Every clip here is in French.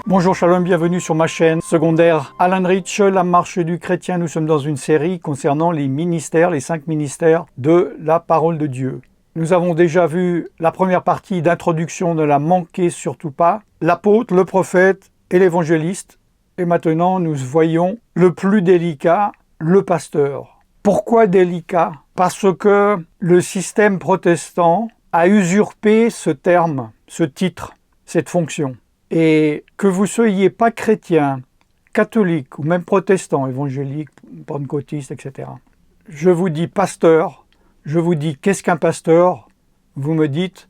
Bonjour, shalom, bienvenue sur ma chaîne secondaire Alan Rich, la marche du chrétien. Nous sommes dans une série concernant les ministères, les 5 ministères de la parole de Dieu. Nous avons déjà vu la première partie d'introduction, ne la manquez surtout pas, l'apôtre, le prophète et l'évangéliste. Et maintenant, nous voyons le plus délicat, le pasteur. Pourquoi délicat? Parce que le système protestant a usurpé ce terme, ce titre, cette fonction. Et que vous soyez pas chrétien, catholique ou même protestant, évangélique, pentecôtiste, etc. Je vous dis pasteur, je vous dis qu'est-ce qu'un pasteur? Vous me dites,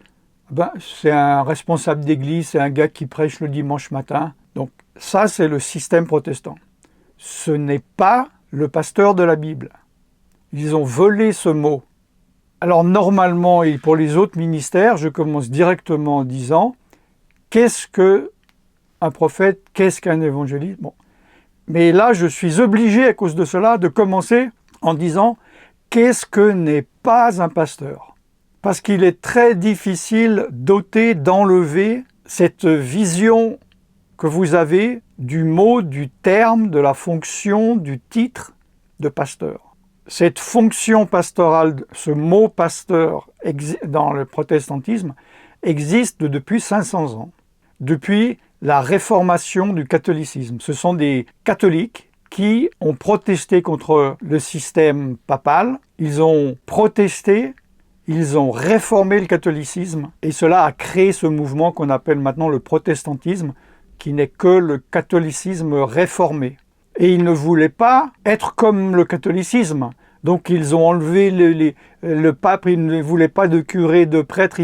c'est un responsable d'église, c'est un gars qui prêche le dimanche matin. Donc ça, c'est le système protestant. Ce n'est pas le pasteur de la Bible. Ils ont volé ce mot. Alors normalement, et pour les autres ministères, je commence directement en disant, qu'est-ce qu'un prophète, qu'est-ce qu'un évangéliste? Bon. Mais là, je suis obligé, à cause de cela, de commencer en disant, qu'est-ce que n'est pas un pasteur? Parce qu'il est très difficile d'ôter, d'enlever cette vision que vous avez du mot, du terme, de la fonction, du titre de pasteur. Cette fonction pastorale, ce mot pasteur dans le protestantisme existe depuis 500 ans, depuis la réformation du catholicisme. Ce sont des catholiques qui ont protesté contre le système papal, ils ont protesté, ils ont réformé le catholicisme et cela a créé ce mouvement qu'on appelle maintenant le protestantisme, qui n'est que le catholicisme réformé. Et ils ne voulaient pas être comme le catholicisme. Donc ils ont enlevé le pape, ils ne voulaient pas de curé, de prêtre,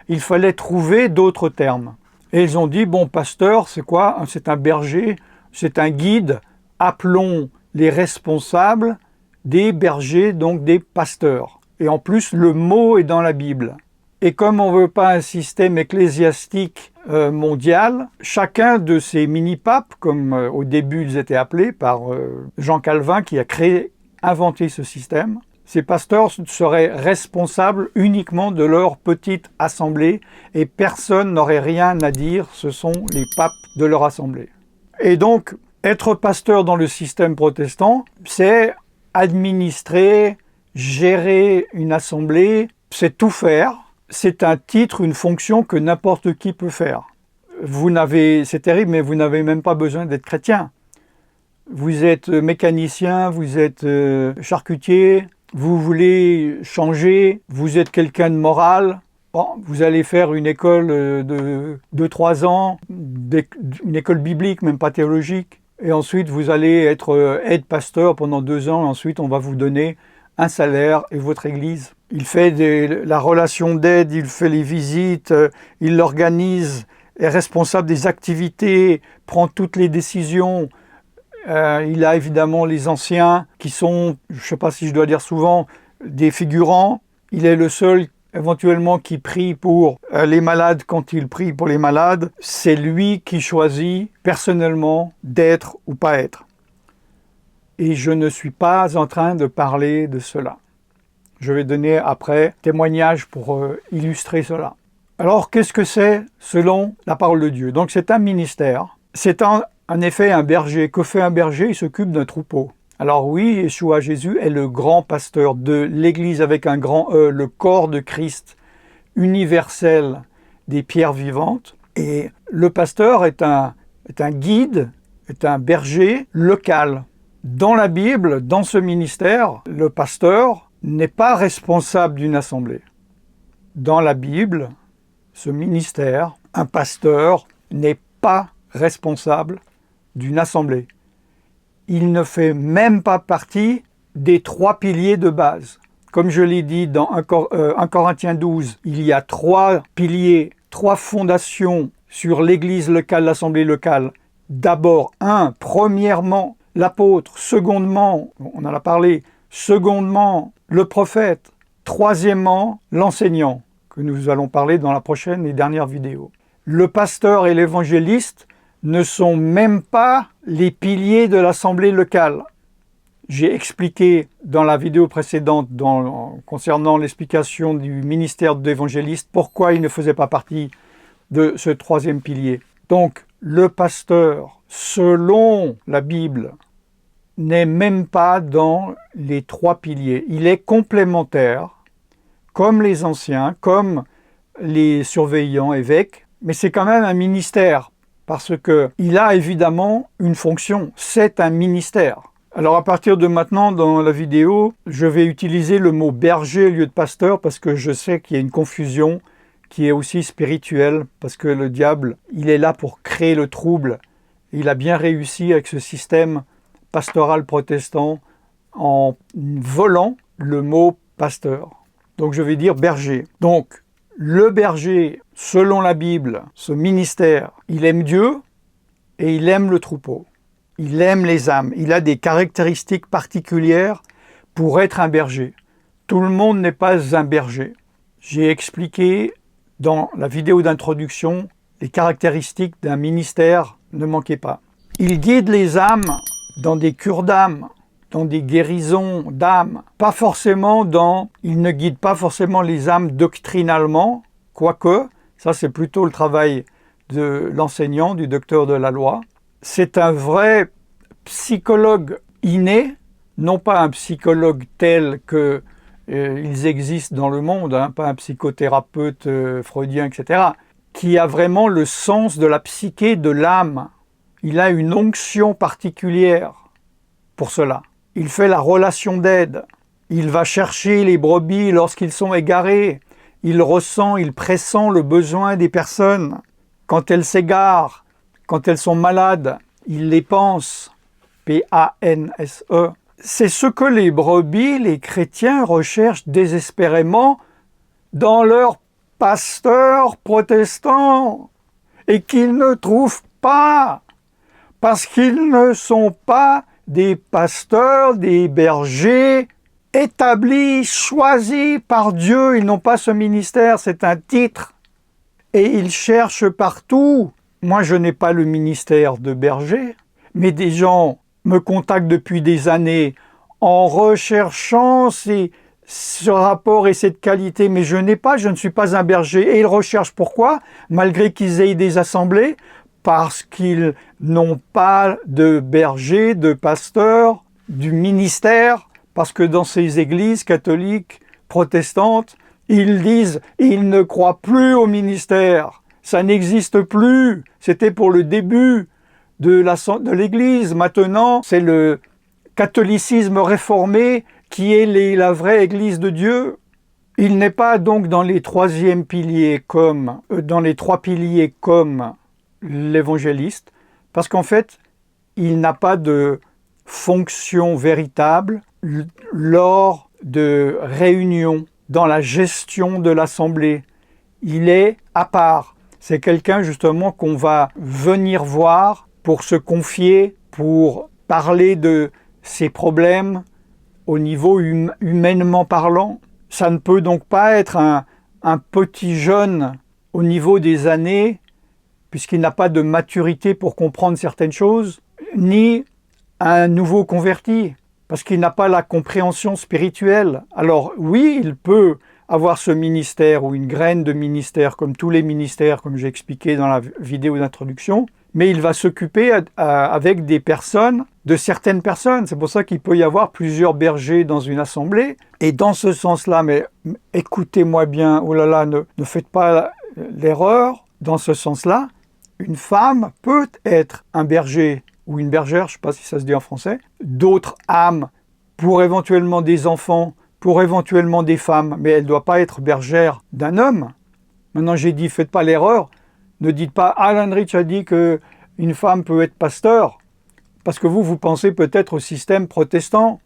il fallait trouver d'autres termes. Et ils ont dit, bon, pasteur, c'est quoi? C'est un berger, c'est un guide, appelons les responsables des bergers, donc des pasteurs. Et en plus, le mot est dans la Bible. Et comme on ne veut pas un système ecclésiastique mondial, chacun de ces mini-papes, comme au début ils étaient appelés par Jean Calvin qui a inventé ce système, ces pasteurs seraient responsables uniquement de leur petite assemblée et personne n'aurait rien à dire, ce sont les papes de leur assemblée. Et donc, être pasteur dans le système protestant, c'est administrer, gérer une assemblée, c'est tout faire. C'est un titre, une fonction que n'importe qui peut faire. C'est terrible, mais vous n'avez même pas besoin d'être chrétien. Vous êtes mécanicien, vous êtes charcutier, vous voulez changer, vous êtes quelqu'un de moral, bon, vous allez faire une école de 2-3 ans, une école biblique, même pas théologique, et ensuite vous allez être aide-pasteur pendant 2 ans, et ensuite on va vous donner un salaire et votre église. Il fait la relation d'aide, il fait les visites, il l'organise, est responsable des activités, prend toutes les décisions. Il a évidemment les anciens qui sont, je ne sais pas si je dois dire souvent, des figurants. Il est le seul éventuellement qui prie pour les malades quand il prie pour les malades. C'est lui qui choisit personnellement d'être ou pas être. Et je ne suis pas en train de parler de cela. Je vais donner après témoignage pour illustrer cela. Alors, qu'est-ce que c'est selon la parole de Dieu? Donc, c'est un ministère. C'est en effet un berger. Que fait un berger? Il s'occupe d'un troupeau. Alors oui, Yeshua, Jésus, est le grand pasteur de l'Église avec un grand E, le corps de Christ universel des pierres vivantes. Et le pasteur est un guide, est un berger local. Dans la Bible, dans ce ministère, le pasteur n'est pas responsable d'une assemblée. Dans la Bible, ce ministère, un pasteur n'est pas responsable d'une assemblée. Il ne fait même pas partie des 3 piliers de base. Comme je l'ai dit dans 1 Corinthiens 12, il y a 3 piliers, 3 fondations sur l'église locale, l'assemblée locale. D'abord, premièrement, l'apôtre, secondement, on en a parlé, secondement, le prophète, troisièmement, l'enseignant, que nous allons parler dans la prochaine et dernière vidéo. Le pasteur et l'évangéliste ne sont même pas les piliers de l'assemblée locale. J'ai expliqué dans la vidéo précédente concernant l'explication du ministère d'évangéliste pourquoi il ne faisait pas partie de ce troisième pilier. Donc, le pasteur, selon la Bible, n'est même pas dans les trois piliers. Il est complémentaire, comme les anciens, comme les surveillants évêques, mais c'est quand même un ministère, parce qu'il a évidemment une fonction, c'est un ministère. Alors à partir de maintenant, dans la vidéo, je vais utiliser le mot berger au lieu de pasteur, parce que je sais qu'il y a une confusion qui est aussi spirituelle, parce que le diable, il est là pour créer le trouble. Il a bien réussi avec ce système pastoral protestant en volant le mot pasteur. Donc je vais dire berger. Donc le berger, selon la Bible, ce ministère, il aime Dieu et il aime le troupeau. Il aime les âmes. Il a des caractéristiques particulières pour être un berger. Tout le monde n'est pas un berger. J'ai expliqué dans la vidéo d'introduction les caractéristiques d'un ministère, ne manquez pas. Il guide les âmes dans des cures d'âme, dans des guérisons d'âme, pas forcément il ne guide pas forcément les âmes doctrinalement, quoique, ça c'est plutôt le travail de l'enseignant, du docteur de la loi. C'est un vrai psychologue inné, non pas un psychologue tel que ils existent dans le monde, hein, pas un psychothérapeute freudien, etc., qui a vraiment le sens de la psyché de l'âme. Il a une onction particulière pour cela. Il fait la relation d'aide. Il va chercher les brebis lorsqu'ils sont égarés. Il ressent, il pressent le besoin des personnes. Quand elles s'égarent, quand elles sont malades, il les pense. P-A-N-S-E. C'est ce que les brebis, les chrétiens, recherchent désespérément dans leurs pasteurs protestants et qu'ils ne trouvent pas, parce qu'ils ne sont pas des pasteurs, des bergers établis, choisis par Dieu. Ils n'ont pas ce ministère, c'est un titre. Et ils cherchent partout. Moi, je n'ai pas le ministère de berger, mais des gens me contactent depuis des années en recherchant ce rapport et cette qualité, mais je ne suis pas un berger. Et ils recherchent pourquoi? Malgré qu'ils aient des assemblées, parce qu'ils n'ont pas de berger, de pasteur, du ministère, parce que dans ces églises catholiques, protestantes, ils disent « ils ne croient plus au ministère, ça n'existe plus, c'était pour le début de l'Église, maintenant c'est le catholicisme réformé qui est la vraie Église de Dieu ». Il n'est pas donc dans les trois piliers comme l'évangéliste, parce qu'en fait, il n'a pas de fonction véritable lors de réunions, dans la gestion de l'assemblée. Il est à part. C'est quelqu'un justement qu'on va venir voir pour se confier, pour parler de ses problèmes au niveau humainement parlant. Ça ne peut donc pas être un petit jeune au niveau des années, puisqu'il n'a pas de maturité pour comprendre certaines choses, ni un nouveau converti, parce qu'il n'a pas la compréhension spirituelle. Alors oui, il peut avoir ce ministère ou une graine de ministère, comme tous les ministères, comme j'ai expliqué dans la vidéo d'introduction, mais il va s'occuper avec des personnes, de certaines personnes. C'est pour ça qu'il peut y avoir plusieurs bergers dans une assemblée. Et dans ce sens-là, mais écoutez-moi bien, oh là là, ne faites pas l'erreur, dans ce sens-là, une femme peut être un berger ou une bergère, je ne sais pas si ça se dit en français, d'autres âmes pour éventuellement des enfants, pour éventuellement des femmes, mais elle ne doit pas être bergère d'un homme. Maintenant, j'ai dit, faites pas l'erreur, ne dites pas, Alan Rich a dit qu'une femme peut être pasteur, parce que vous pensez peut-être au système protestant.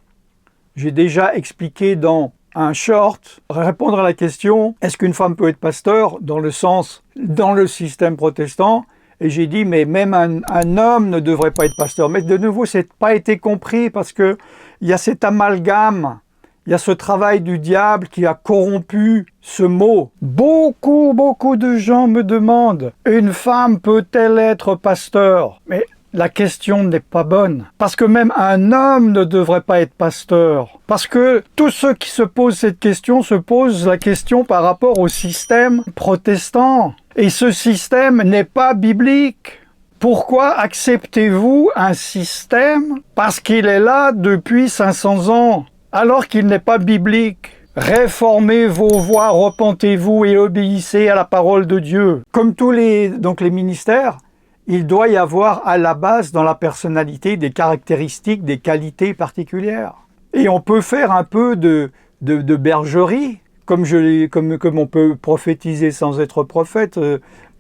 J'ai déjà expliqué dans un short, répondre à la question, est-ce qu'une femme peut être pasteur, dans le système protestant? Et j'ai dit, mais même un homme ne devrait pas être pasteur. Mais de nouveau, ça n'a pas été compris parce qu'il y a cet amalgame, il y a ce travail du diable qui a corrompu ce mot. Beaucoup de gens me demandent, une femme peut-elle être pasteur? Mais la question n'est pas bonne. Parce que même un homme ne devrait pas être pasteur. Parce que tous ceux qui se posent cette question se posent la question par rapport au système protestant. Et ce système n'est pas biblique. Pourquoi acceptez-vous un système parce qu'il est là depuis 500 ans, alors qu'il n'est pas biblique? Réformez vos voies, repentez-vous et obéissez à la parole de Dieu. Comme tous les ministères, il doit y avoir à la base dans la personnalité des caractéristiques, des qualités particulières. Et on peut faire un peu de bergerie, comme on peut prophétiser sans être prophète,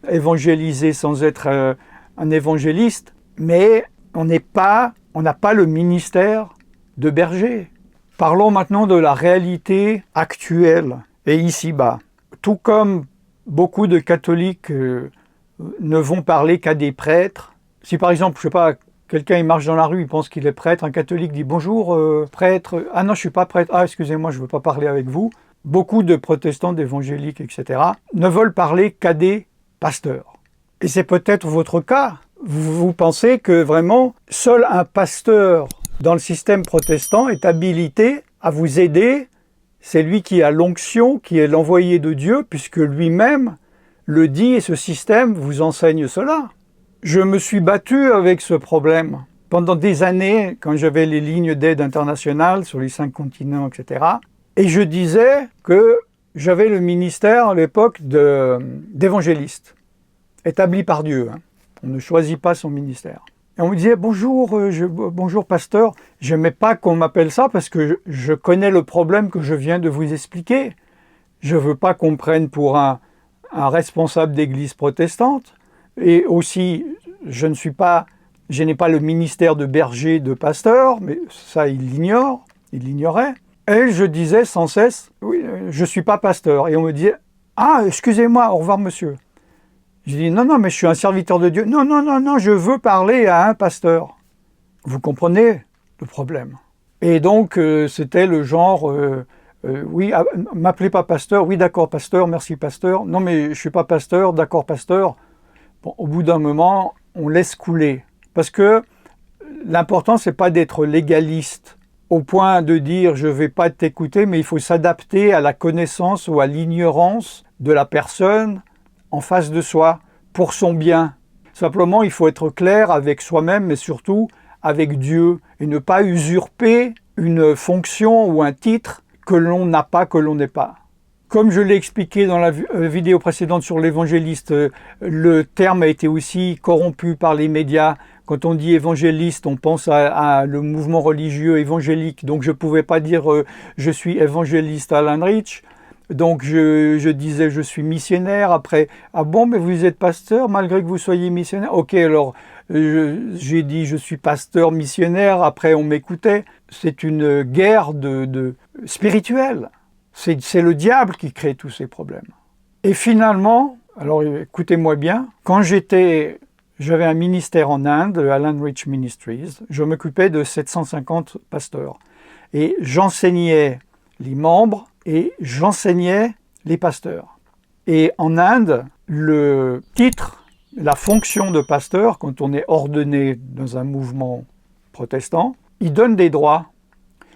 évangéliser sans être un évangéliste, mais on n'a pas le ministère de berger. Parlons maintenant de la réalité actuelle et ici-bas. Tout comme beaucoup de catholiques ne vont parler qu'à des prêtres. Si par exemple, je sais pas, quelqu'un il marche dans la rue, il pense qu'il est prêtre, un catholique dit « Bonjour, prêtre. Ah non, je suis pas prêtre. Ah, excusez-moi, je veux pas parler avec vous. » Beaucoup de protestants, d'évangéliques, etc. ne veulent parler qu'à des pasteurs. Et c'est peut-être votre cas. Vous pensez que vraiment, seul un pasteur dans le système protestant est habilité à vous aider. C'est lui qui a l'onction, qui est l'envoyé de Dieu, puisque lui-même le dit et ce système vous enseigne cela. Je me suis battu avec ce problème pendant des années, quand j'avais les lignes d'aide internationales sur les 5 continents, etc. Et je disais que j'avais le ministère à l'époque d'évangéliste, établi par Dieu. On ne choisit pas son ministère. Et on me disait « Bonjour, bonjour pasteur ». Je n'aimais pas qu'on m'appelle ça parce que je connais le problème que je viens de vous expliquer. Je ne veux pas qu'on me prenne pour un responsable d'église protestante. Et aussi, je n'ai pas le ministère de berger, de pasteur, mais ça, il l'ignorait. Et je disais sans cesse « Oui, je ne suis pas pasteur ». Et on me disait « Ah, excusez-moi, au revoir monsieur ». Je dis « Non, mais je suis un serviteur de Dieu. Non, je veux parler à un pasteur. » Vous comprenez le problème. Et donc, c'était le genre « Oui, m'appelez pas pasteur. Oui, d'accord, pasteur, merci, pasteur. Non, mais je ne suis pas pasteur, d'accord, pasteur. » Bon, au bout d'un moment, on laisse couler. Parce que l'important, ce n'est pas d'être légaliste au point de dire « je ne vais pas t'écouter », mais il faut s'adapter à la connaissance ou à l'ignorance de la personne en face de soi, pour son bien. Simplement, il faut être clair avec soi-même, mais surtout avec Dieu, et ne pas usurper une fonction ou un titre que l'on n'a pas, que l'on n'est pas. Comme je l'ai expliqué dans la vidéo précédente sur l'évangéliste, le terme a été aussi corrompu par les médias. Quand on dit évangéliste, on pense à le mouvement religieux évangélique, donc je ne pouvais pas dire je suis évangéliste Alan Rich. Donc je disais je suis missionnaire, après ah bon mais vous êtes pasteur malgré que vous soyez missionnaire. Ok, alors j'ai dit je suis pasteur missionnaire, après on m'écoutait. C'est une guerre spirituelle. C'est le diable qui crée tous ces problèmes. Et finalement, alors écoutez-moi bien, quand j'avais un ministère en Inde, Alan Rich Ministries, je m'occupais de 750 pasteurs et j'enseignais les membres et j'enseignais les pasteurs. Et en Inde, le titre, la fonction de pasteur, quand on est ordonné dans un mouvement protestant, il donne des droits.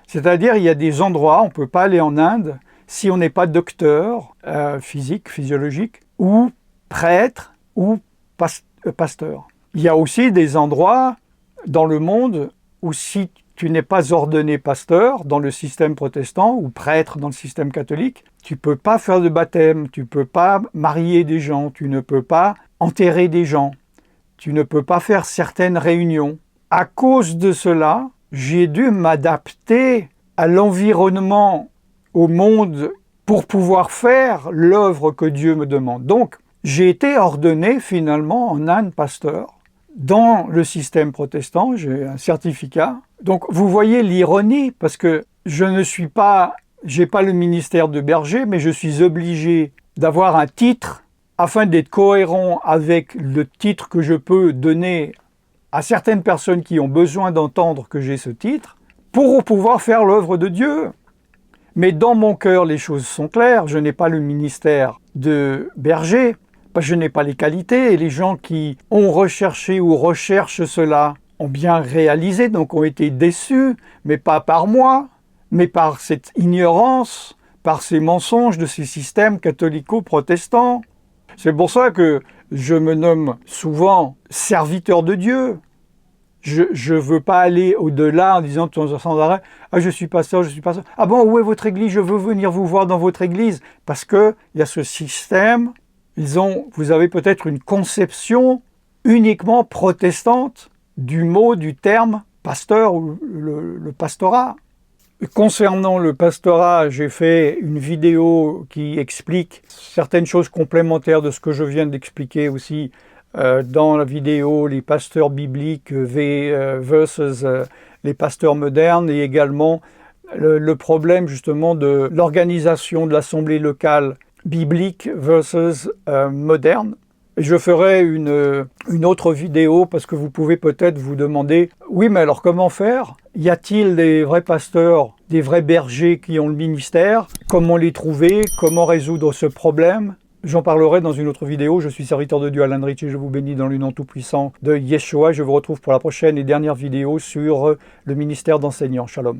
C'est-à-dire, il y a des endroits, on ne peut pas aller en Inde si on n'est pas docteur physique, physiologique, ou prêtre, ou pasteur. Il y a aussi des endroits dans le monde où si tu n'es pas ordonné pasteur dans le système protestant ou prêtre dans le système catholique, tu ne peux pas faire de baptême, tu ne peux pas marier des gens, tu ne peux pas enterrer des gens, tu ne peux pas faire certaines réunions. À cause de cela, j'ai dû m'adapter à l'environnement, au monde, pour pouvoir faire l'œuvre que Dieu me demande. Donc, j'ai été ordonné finalement en Inde pasteur. Dans le système protestant, j'ai un certificat. Donc, vous voyez l'ironie, parce que j'ai pas le ministère de berger, mais je suis obligé d'avoir un titre afin d'être cohérent avec le titre que je peux donner à certaines personnes qui ont besoin d'entendre que j'ai ce titre, pour pouvoir faire l'œuvre de Dieu. Mais dans mon cœur, les choses sont claires. Je n'ai pas le ministère de berger, Parce que je n'ai pas les qualités, et les gens qui ont recherché ou recherchent cela ont bien réalisé, donc ont été déçus, mais pas par moi, mais par cette ignorance, par ces mensonges de ces systèmes catholico-protestants. C'est pour ça que je me nomme souvent serviteur de Dieu. Je ne veux pas aller au-delà en disant sans arrêt « Ah, je suis pasteur, je suis pasteur. Ah bon, où est votre église? Je veux venir vous voir dans votre église. » Parce qu'il y a ce système, vous avez peut-être une conception uniquement protestante du mot, du terme pasteur ou le pastorat. Concernant le pastorat, j'ai fait une vidéo qui explique certaines choses complémentaires de ce que je viens d'expliquer aussi dans la vidéo, les pasteurs bibliques versus les pasteurs modernes, et également le problème justement de l'organisation de l'assemblée locale biblique versus moderne. Je ferai une autre vidéo parce que vous pouvez peut-être vous demander « Oui, mais alors comment faire? Y a-t-il des vrais pasteurs, des vrais bergers qui ont le ministère? Comment les trouver? Comment résoudre ce problème ?» J'en parlerai dans une autre vidéo. Je suis serviteur de Dieu, Alan Rich, et je vous bénis dans le nom tout-puissant de Yeshua. Je vous retrouve pour la prochaine et dernière vidéo sur le ministère d'enseignant. Shalom.